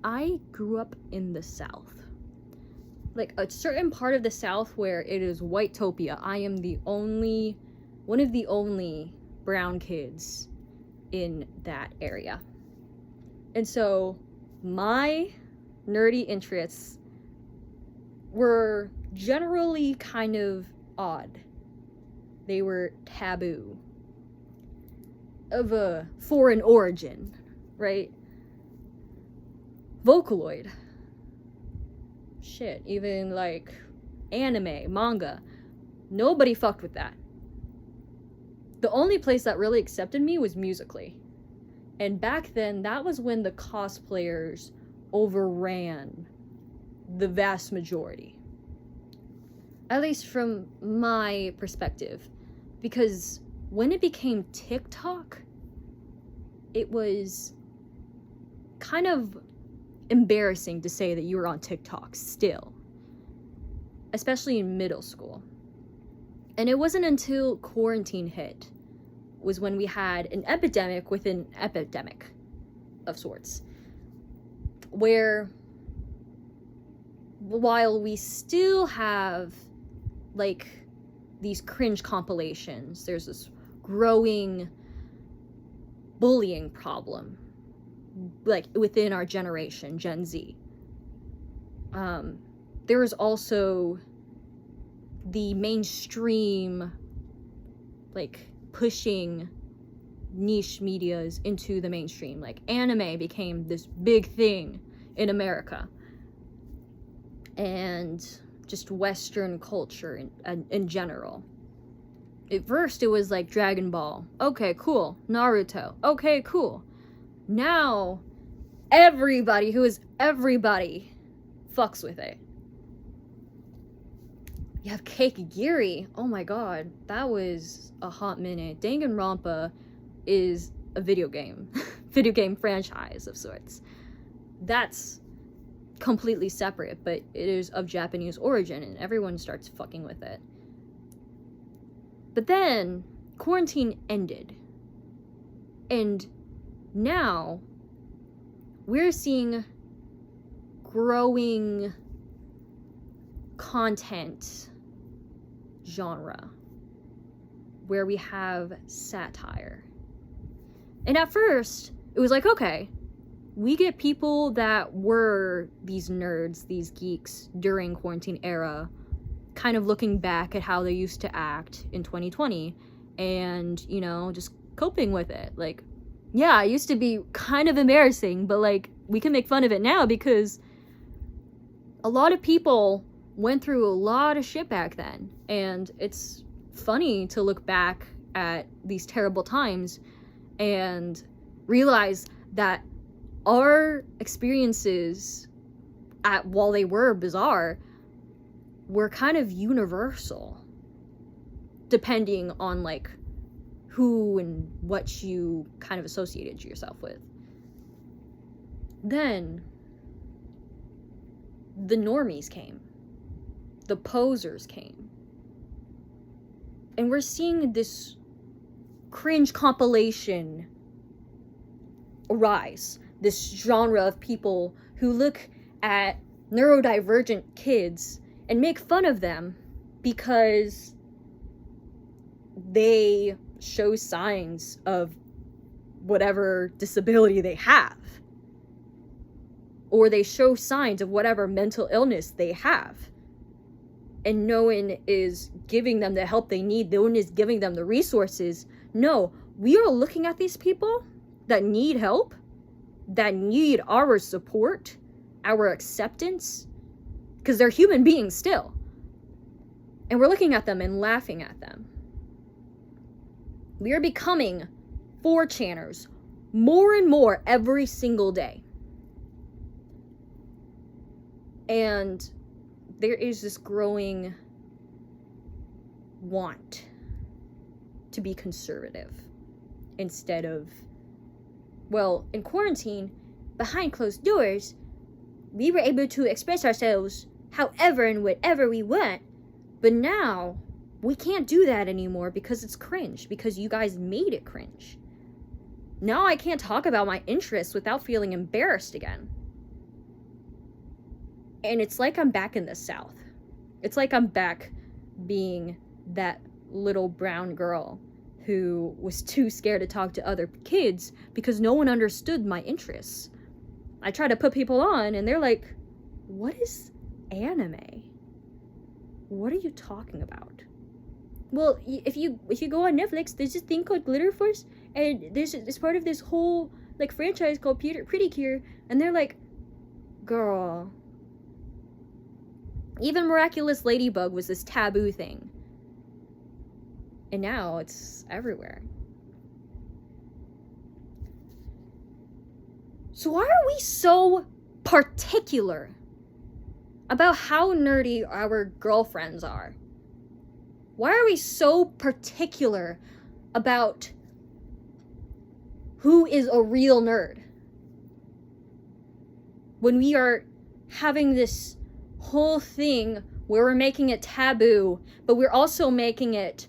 I grew up in the South. Like, a certain part of the South where it is white-topia. I am one of the only brown kids in that area. And so, my nerdy interests were generally kind of odd. They were taboo. Of a foreign origin, right? Vocaloid. Shit, even like anime, manga. Nobody fucked with that. The only place that really accepted me was Musical.ly. And back then, that was when the cosplayers overran the vast majority. At least from my perspective. Because when it became TikTok, it was kind of embarrassing to say that you were on TikTok still. Especially in middle school. And it wasn't until quarantine hit was when we had an epidemic within epidemic of sorts. Where while we still have like these cringe compilations, there's this growing bullying problem like within our generation, Gen Z. There is also the mainstream like pushing niche medias into the mainstream. Like anime became this big thing in America, and just Western culture in general. At first it was like Dragon Ball, okay cool, Naruto, okay cool. Now everybody who is everybody fucks with it. You have Kakegiri. Oh my god, that was a hot minute. Danganronpa is a video game franchise of sorts. That's completely separate, but it is of Japanese origin, and everyone starts fucking with it. But then quarantine ended, and now we're seeing growing content genre where we have satire. And at first, it was like, okay, we get people that were these nerds, these geeks during quarantine era, kind of looking back at how they used to act in 2020 and, you know, just coping with it. Like, yeah, it used to be kind of embarrassing, but like, we can make fun of it now because a lot of people went through a lot of shit back then, and it's funny to look back at these terrible times and realize that our experiences while they were bizarre were kind of universal, depending on like who and what you kind of associated yourself with. Then the normies came. The posers came. And we're seeing this cringe compilation arise. This genre of people who look at neurodivergent kids and make fun of them because they show signs of whatever disability they have. Or they show signs of whatever mental illness they have. And no one is giving them the help they need. No one is giving them the resources. No, we are looking at these people that need help, that need our support, our acceptance, because they're human beings still. And we're looking at them and laughing at them. We are becoming 4chaners more and more every single day. And there is this growing want to be conservative instead of, well, in quarantine, behind closed doors, we were able to express ourselves however and whatever we want, but now we can't do that anymore because it's cringe, because you guys made it cringe. Now I can't talk about my interests without feeling embarrassed again. And it's like I'm back in the South. It's like I'm back being that little brown girl who was too scared to talk to other kids because no one understood my interests. I try to put people on and they're like, what is anime? What are you talking about? Well, if you go on Netflix, there's this thing called Glitter Force, and it's part of this whole like franchise called Pretty Cure, and they're like, girl. Even Miraculous Ladybug was this taboo thing. And now it's everywhere. So why are we so particular about how nerdy our girlfriends are? Why are we so particular about who is a real nerd? When we are having this whole thing where we're making it taboo, but we're also making it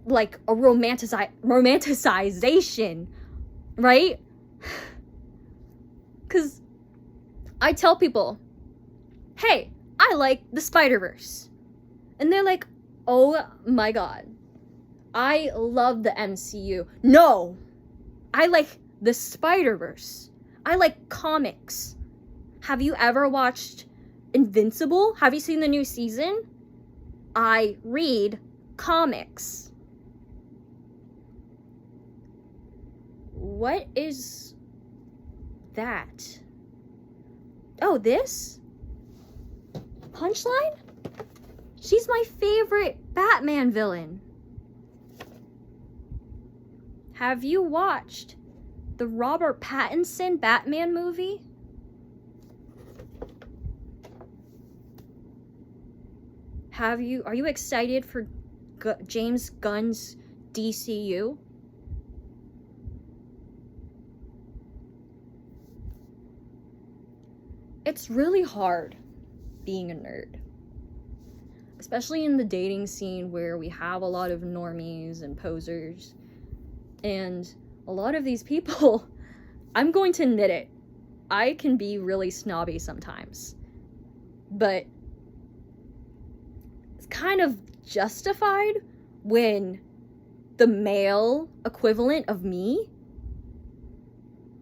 like a romanticization, right? Because I tell people, hey, I like the Spider-Verse. And they're like, oh my god, I love the MCU. No, I like the Spider-Verse. I like comics. Have you ever watched Invincible? Have you seen the new season? I read comics. What is that? Oh, this? Punchline? She's my favorite Batman villain. Have you watched the Robert Pattinson Batman movie? Are you excited for James Gunn's DCU? It's really hard being a nerd. Especially in the dating scene where we have a lot of normies and posers. And a lot of these people, I'm going to admit it, I can be really snobby sometimes. But it's kind of justified when the male equivalent of me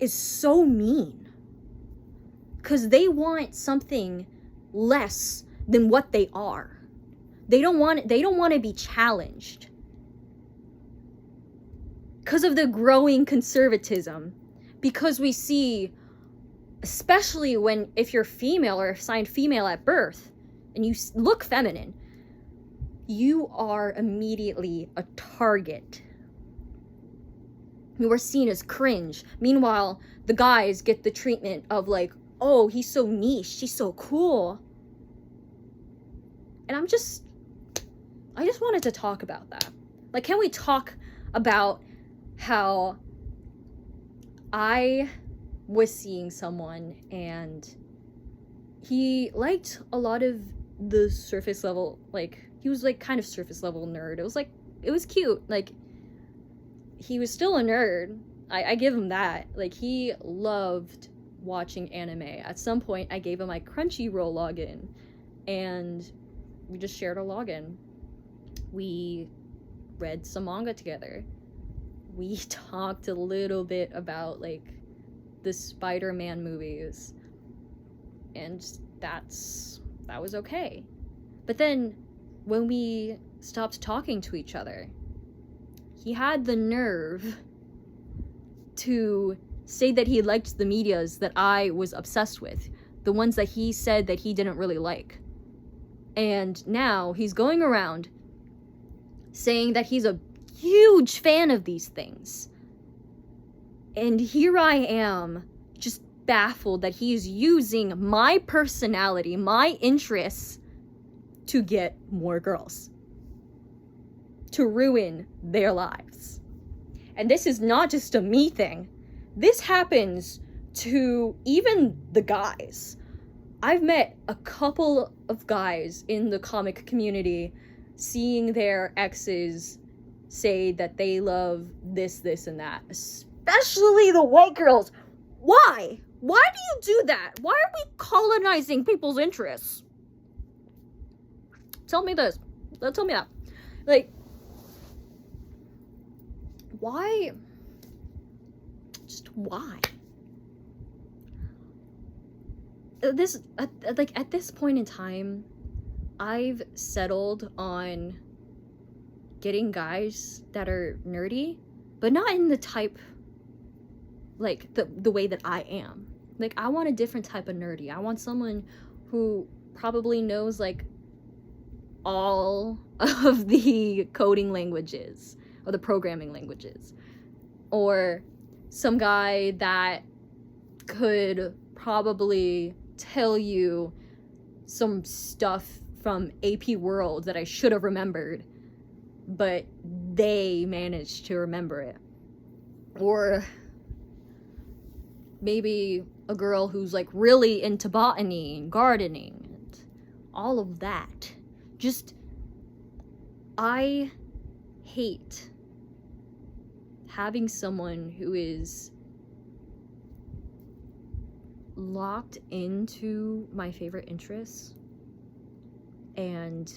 is so mean. Because they want something less than what they are. They don't want to be challenged. Because of the growing conservatism. Because we see, especially if you're female or assigned female at birth, and you look feminine, you are immediately a target. You are seen as cringe. Meanwhile, the guys get the treatment of like, oh, he's so niche, she's so cool. And I just wanted to talk about that. Like, can we talk about how I was seeing someone and he liked a lot of the surface level, like, he was like kind of surface level nerd. It was cute. Like, he was still a nerd. I give him that. Like, he loved watching anime. At some point, I gave him my Crunchyroll login, and we just shared a login. We read some manga together. We talked a little bit about, like, the Spider-Man movies, and that was okay. But then, when we stopped talking to each other, he had the nerve to say that he liked the medias that I was obsessed with, the ones that he said that he didn't really like. And now he's going around saying that he's a huge fan of these things. And here I am, just baffled that he's using my personality, my interests, to get more girls. To ruin their lives. And this is not just a me thing. This happens to even the guys. I've met a couple of guys in the comic community seeing their exes say that they love this, and that. Especially the white girls. Why? Why do you do that? Why are we colonizing people's interests? Tell me this. Tell me that. Like, why? Just why? At this point in time, I've settled on getting guys that are nerdy, but not in the type, like, the way that I am. Like, I want a different type of nerdy. I want someone who probably knows, like, all of the coding languages or the programming languages, or some guy that could probably tell you some stuff from AP World that I should have remembered, but they managed to remember it. Or maybe a girl who's like really into botany and gardening and all of that. Just, I hate having someone who is locked into my favorite interests and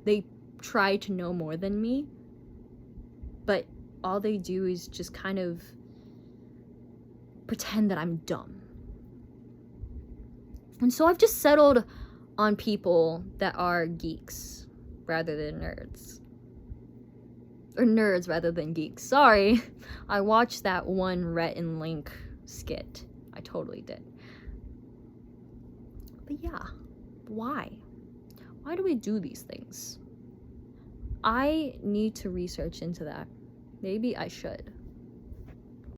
they try to know more than me, but all they do is just kind of pretend that I'm dumb. And so I've just settled on people that are geeks rather than nerds. Or nerds rather than geeks. Sorry, I watched that one Rhett and Link skit. I totally did. But yeah, why? Why do we do these things? I need to research into that. Maybe I should.